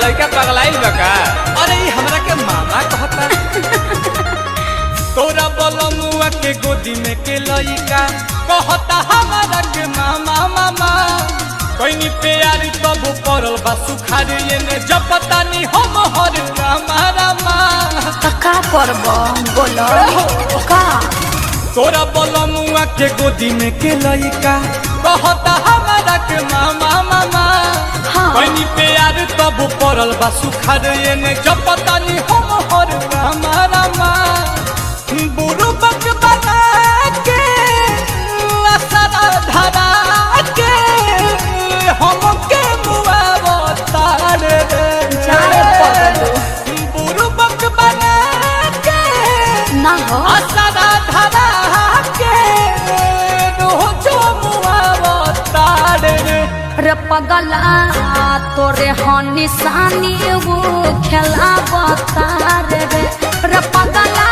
लड़का पगलाइल बका। अरे ये हमरा के मामा कहता तोरा बलमुआ के गोदी में के लड़का कहता हमारा के मामा मामा कोई प्यारी तब पड़ल बा सुखारी ने जब पता नहीं हम हर हमारा माँ का करब बोलो का तोरा बलमुआ के गोदी में के लड़का कहता हमारा के मामा मामा कोई प्यार तब पड़ल बा सुखारी ने जब पता नहीं हम हर हमारा माँ बुरु बक बना के असरा धरा के हमके मुआ तार जाए पगलू बुरु बक बना के ना हो असरा धरा के रोजो मुआ तार रे पगला तोरे हो निशानी वो खेला बतार रे पगला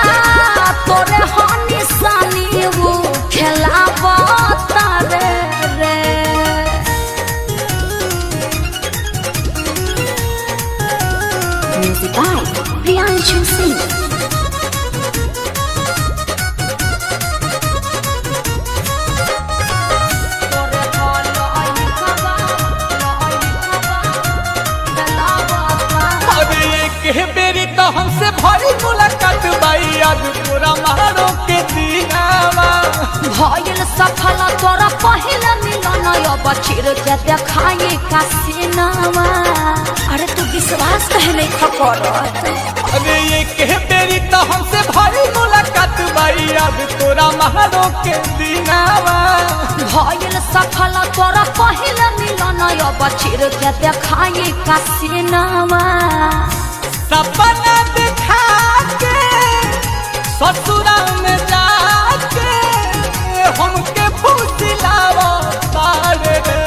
तोरे हो निशानी वो खेला बतार रे म्यूजिक बाय प्रियांशु सिंह बेरी तो हमसे भारी मुलाकात बाई आज पूरा मारो के दीनावा भइल सफल तोरा पहिल मिलन अब चिर के देखाई का सिनावा अरे तू विश्वास कहे नहीं खकर अरे ये के बेरी तो हमसे भारी मुलाकात बाई आज तोरा मारो के दीनावा भइल सफल तोरा पहिल मिलन अब चिर के देखाई का सिनावा सपना दिखा के ससुरा में जाके हमके फुसिलावो तार रे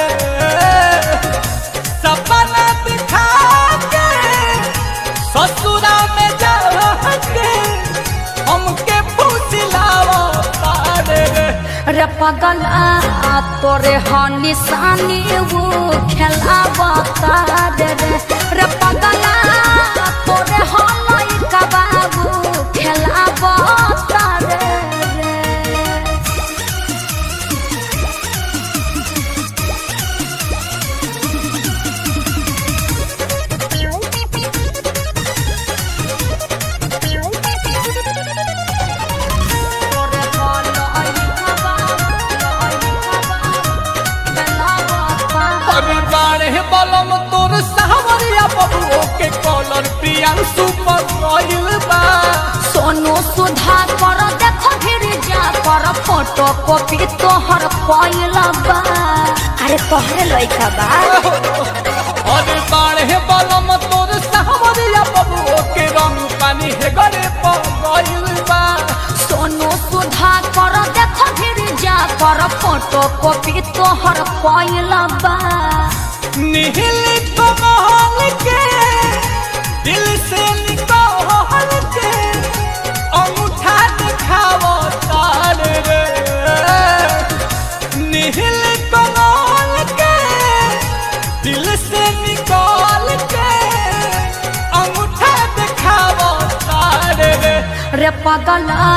सपना दिखा के ससुरा में जाके हमके फुसिलावो तार रे पगला तोरे हो निशानी वो खेला बतार रे पगला तोरे हो लइका बाबू खेला बतार बलम तोर सावरिया बबुओ के कॉलर प्रियांशु पर गइल बा सोनू सुधा कर देखो फिर जा कर फोटो कॉपी तोहर कइल बा अरे तोहरे लइका बा अरे बाड़े बलम तोर सावरिया बबुओ के रंग पानी हे गरे पर गइल बा सोनू सुधा कर देखो फिर जा कर फोटो कॉपी तोहर कइल बा निहिल कमाल के दिल से निकाल के अंगूठा दिखावो तार रे निहिल कमाल के दिल से निकाल के अंगूठा दिखावो तार रे पगला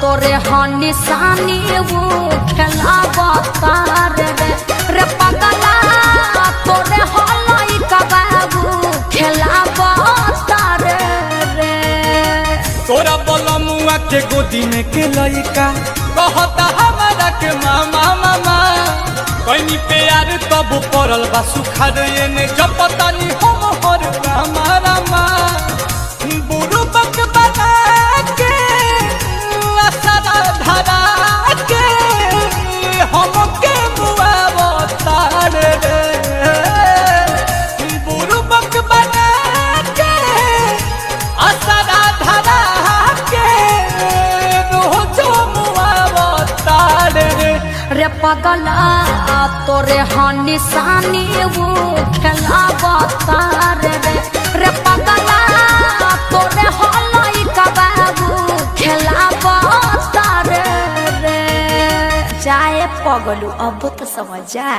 तोरे हो निशानी वो खेला बतार रे पगला तोरे हो लइका बाबू खेला बतार रे तोरा बलमुआ के गोदी में के लइका कहता हमारा के मामा मामा कोई प्यार तब पड़ल बा सुखार ने जब पता नहीं हम हर हमारा माँ बुरु बक बना के असरा धरा के हमके मुआ तार रे बुरु बक बना के असरा धरा के रोजो मुआ तार रे पगला तोरे हो निशानी वो खेला बतार रे पगला तोरे हो लइका बाबू खेला बतार रे जाए पगलू अब तो समझ जा।